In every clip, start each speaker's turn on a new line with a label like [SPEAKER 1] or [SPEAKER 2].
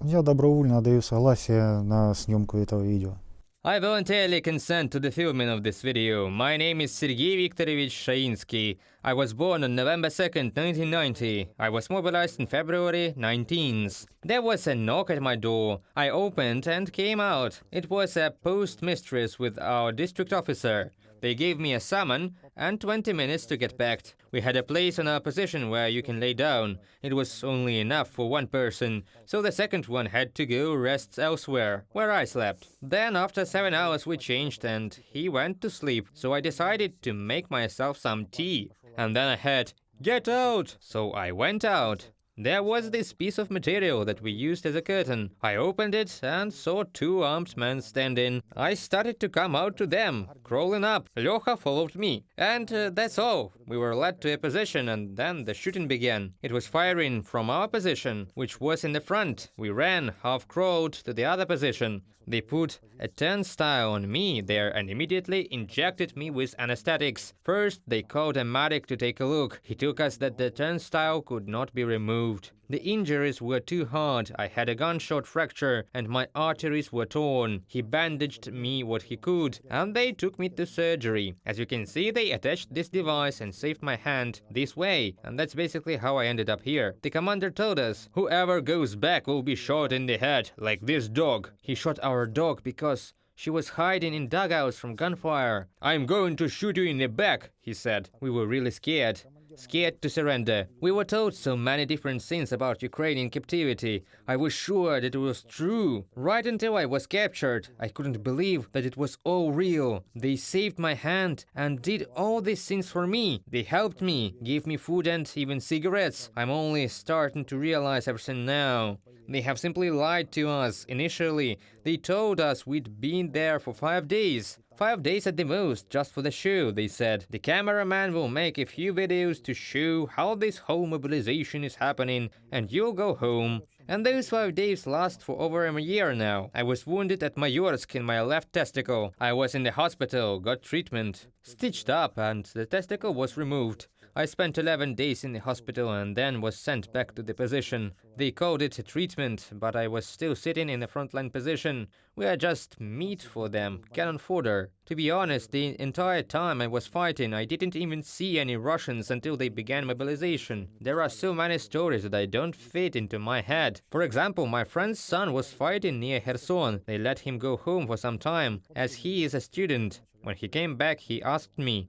[SPEAKER 1] Я добровольно даю согласие на съемку этого видео.
[SPEAKER 2] I voluntarily consent to the filming of this video. My name is Serhii Viktorovich Shahinskyi. I was born on November 2nd, 1990. I was mobilized in February 19th. There was a knock at my door. I opened and came out. It was a postmistress with our district officer. They gave me a summon and 20 minutes to get back. We had a place on our position where you can lay down. It was only enough for one person, so the second one had to go rest elsewhere, where I slept. Then after 7 hours we changed and he went to sleep, so I decided to make myself some tea. And then I heard, "Get out!" So I went out. There was this piece of material that we used as a curtain. I opened it and saw two armed men standing. I started to come out to them, crawling up. Lyoha followed me. And that's all. We were led to a position and then the shooting began. It was firing from our position, which was in the front. We ran, half-crawled to the other position. They put a turnstile on me there and immediately injected me with anesthetics. First, they called a medic to take a look. He took us that the turnstile could not be removed. The injuries were too hard. I had a gunshot fracture and my arteries were torn. He bandaged me what he could and they took me to surgery. As you can see, they attached this device and saved my hand this way. And that's basically how I ended up here. The commander told us, "Whoever goes back will be shot in the head, like this dog." He shot our dog because she was hiding in dugouts from gunfire. "I'm going to shoot you in the back," he said. We were really scared. Scared to surrender. We were told so many different things about Ukrainian captivity. I was sure that it was true. Right until I was captured, I couldn't believe that it was all real. They saved my hand and did all these things for me. They helped me, gave me food and even cigarettes. I'm only starting to realize everything now. They have simply lied to us. Initially, they told us we'd been there for 5 days. 5 days at the most, just for the show, they said. The cameraman will make a few videos to show how this whole mobilization is happening, and you'll go home. And those 5 days last for over a year now. I was wounded at Mayorsk in my left testicle. I was in the hospital, got treatment, stitched up, and the testicle was removed. I spent 11 days in the hospital and then was sent back to the position. They called it a treatment, but I was still sitting in the frontline position. We are just meat for them, cannon fodder. To be honest, the entire time I was fighting, I didn't even see any Russians until they began mobilization. There are so many stories that I don't fit into my head. For example, my friend's son was fighting near Kherson. They let him go home for some time, as he is a student. When he came back, he asked me,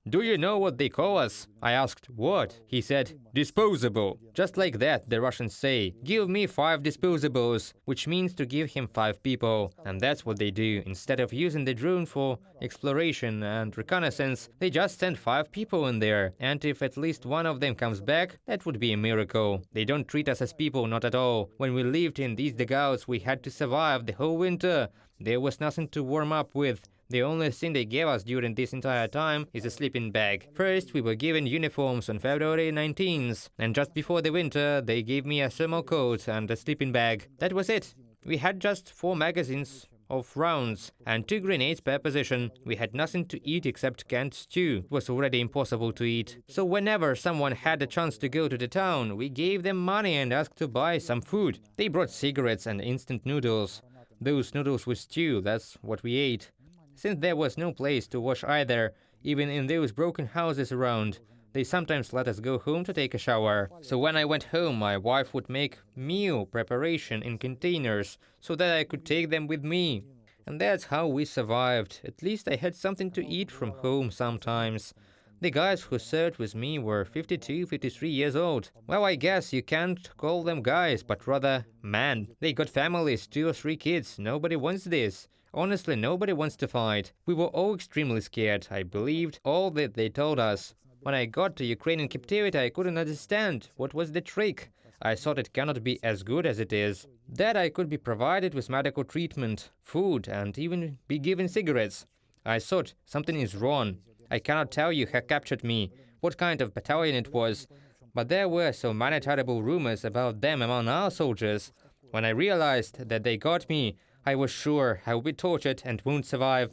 [SPEAKER 2] "Do you know what they call us?" I asked, "What?" He said, "Disposable." Just like that, the Russians say, "Give me 5 disposables," which means to give him 5 people. And that's what they do. Instead of using the drone for exploration and reconnaissance, they just send 5 people in there. And if at least one of them comes back, that would be a miracle. They don't treat us as people, not at all. When we lived in these dugouts, we had to survive the whole winter. There was nothing to warm up with. The only thing they gave us during this entire time is a sleeping bag. First, we were given uniforms on February 19th, and just before the winter, they gave me a thermal coat and a sleeping bag. That was it. We had just 4 magazines of rounds and 2 grenades per position. We had nothing to eat except canned stew. It was already impossible to eat. So whenever someone had a chance to go to the town, we gave them money and asked to buy some food. They brought cigarettes and instant noodles. Those noodles with stew, that's what we ate. Since there was no place to wash either, even in those broken houses around, they sometimes let us go home to take a shower. So when I went home, my wife would make meal preparation in containers so that I could take them with me. And that's how we survived. At least I had something to eat from home sometimes. The guys who served with me were 52, 53 years old. Well, I guess you can't call them guys, but rather men. They got families, 2 or 3 kids. Nobody wants this. Honestly, nobody wants to fight. We were all extremely scared. I believed all that they told us. When I got to Ukrainian captivity, I couldn't understand what was the trick. I thought it cannot be as good as it is. That I could be provided with medical treatment, food, and even be given cigarettes. I thought something is wrong. I cannot tell you who captured me, what kind of battalion it was, but there were so many terrible rumors about them among our soldiers. When I realized that they got me, I was sure I would be tortured and won't survive.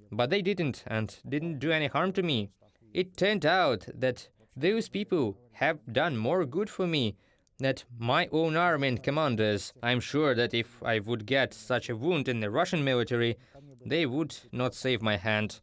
[SPEAKER 2] But they didn't, and didn't do any harm to me. It turned out that those people have done more good for me that my own army and commanders, I'm sure that if I would get such a wound in the Russian military, they would not save my hand.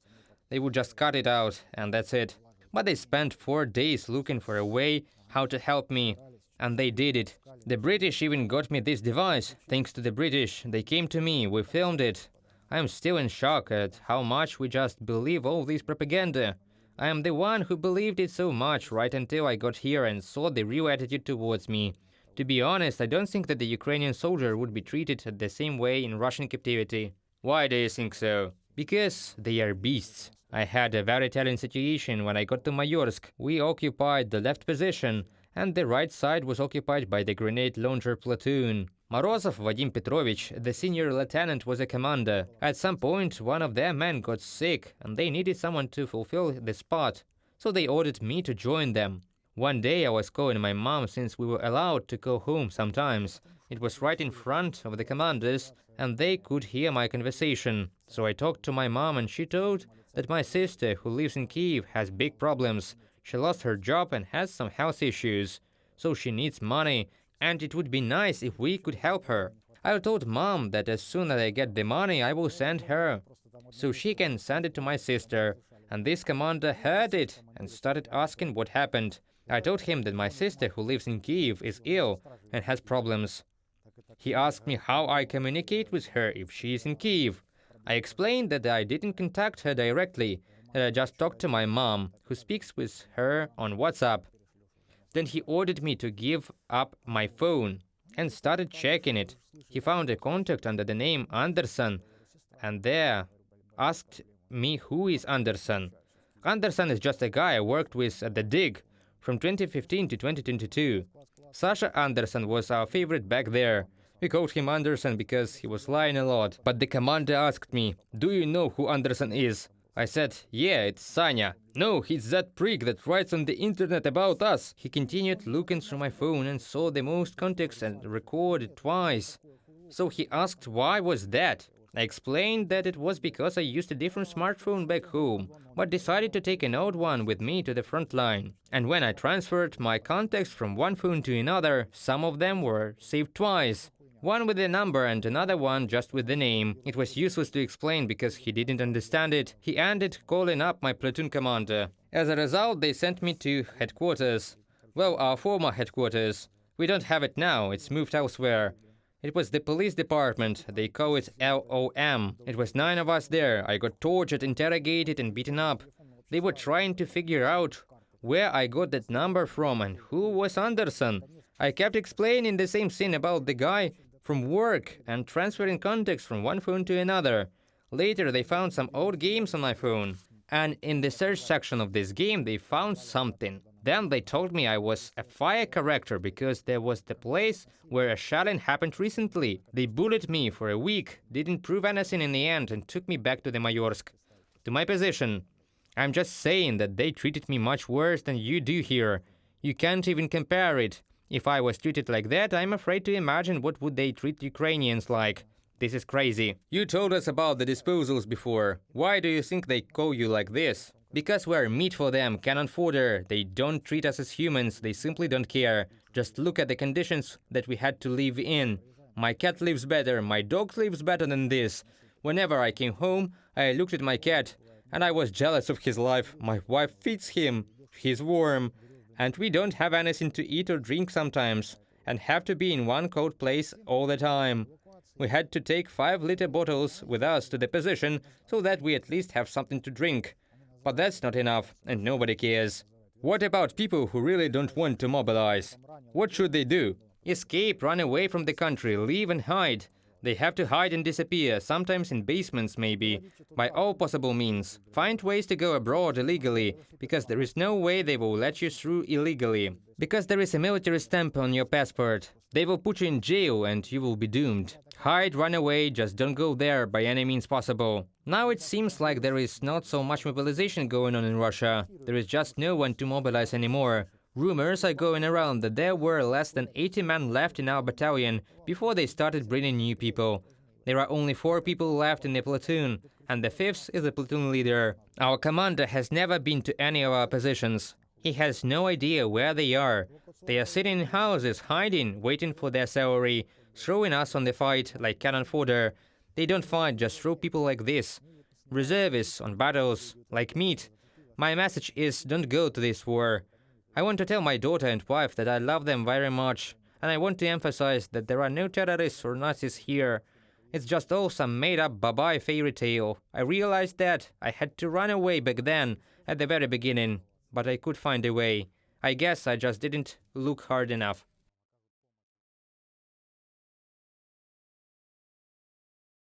[SPEAKER 2] They would just cut it out, and that's it. But they spent 4 days looking for a way how to help me, and they did it. The British even got me this device. Thanks to the British, they came to me, we filmed it. I am still in shock at how much we just believe all this propaganda. I am the one who believed it so much right until I got here and saw the real attitude towards me. To be honest, I don't think that the Ukrainian soldier would be treated the same way in Russian captivity. Why do you think so? Because they are beasts. I had a very telling situation when I got to Mayorsk. We occupied the left position, and the right side was occupied by the grenade launcher platoon. Morozov Vadim Petrovich, the senior lieutenant, was a commander. At some point, one of their men got sick, and they needed someone to fulfill the spot, so they ordered me to join them. One day I was calling my mom since we were allowed to go home sometimes. It was right in front of the commanders, and they could hear my conversation. So I talked to my mom, and she told that my sister, who lives in Kiev, has big problems. She lost her job and has some health issues, so she needs money, and it would be nice if we could help her. I told mom that as soon as I get the money, I will send her, so she can send it to my sister. And this commander heard it and started asking what happened. I told him that my sister, who lives in Kiev, is ill and has problems. He asked me how I communicate with her if she is in Kiev. I explained that I didn't contact her directly, that I just talked to my mom, who speaks with her on WhatsApp. Then he ordered me to give up my phone and started checking it. He found a contact under the name Anderson, and there asked me who is Anderson. Anderson is just a guy I worked with at the dig from 2015 to 2022. Sasha Anderson was our favorite back there. We called him Anderson because he was lying a lot. But the commander asked me, "Do you know who Anderson is?" I said, "Yeah, it's Sanya." "No, he's that prick that writes on the internet about us." He continued looking through my phone and saw the most contacts and recorded twice. So he asked why was that. I explained that it was because I used a different smartphone back home, but decided to take an old one with me to the front line. And when I transferred my contacts from one phone to another, some of them were saved twice. One with the number and another one just with the name. It was useless to explain because he didn't understand it. He ended calling up my platoon commander. As a result, they sent me to headquarters. Well, our former headquarters. We don't have it now, it's moved elsewhere. It was the police department, they call it LOM. It was 9 of us there. I got tortured, interrogated and beaten up. They were trying to figure out where I got that number from and who was Anderson. I kept explaining the same thing about the guy from work and transferring contacts from one phone to another. Later they found some old games on my phone, and in the search section of this game they found something. Then they told me I was a fire character because there was the place where a shelling happened recently. They bullied me for a week, didn't prove anything in the end, and took me back to the Mayorsk, to my position. I'm just saying that they treated me much worse than you do here. You can't even compare it. If I was treated like that, I'm afraid to imagine what would they treat Ukrainians like. This is crazy. You told us about the disposals before. Why do you think they call you like this? Because we're meat for them, cannon fodder. They don't treat us as humans, they simply don't care. Just look at the conditions that we had to live in. My cat lives better, my dog lives better than this. Whenever I came home, I looked at my cat, and I was jealous of his life. My wife feeds him, he's warm. And we don't have anything to eat or drink sometimes, and have to be in one cold place all the time. We had to take 5-liter bottles with us to the position so that we at least have something to drink. But that's not enough, and nobody cares. What about people who really don't want to mobilize? What should they do? Escape, run away from the country, leave and hide. They have to hide and disappear, sometimes in basements maybe, by all possible means. Find ways to go abroad illegally, because there is no way they will let you through illegally. Because there is a military stamp on your passport. They will put you in jail and you will be doomed. Hide, run away, just don't go there by any means possible. Now it seems like there is not so much mobilization going on in Russia. There is just no one to mobilize anymore. Rumors are going around that there were less than 80 men left in our battalion before they started bringing new people. There are only 4 people left in the platoon, and the 5th is the platoon leader. Our commander has never been to any of our positions. He has no idea where they are. They are sitting in houses, hiding, waiting for their salary, throwing us on the fight like cannon fodder. They don't fight, just throw people like this. Reservists on battles, like meat. My message is don't go to this war. I want to tell my daughter and wife that I love them very much, and I want to emphasize that there are no terrorists or Nazis here. It's just all some made-up bye-bye fairy tale. I realized that. I had to run away back then, at the very beginning, but I could find a way. I guess I just didn't look hard enough.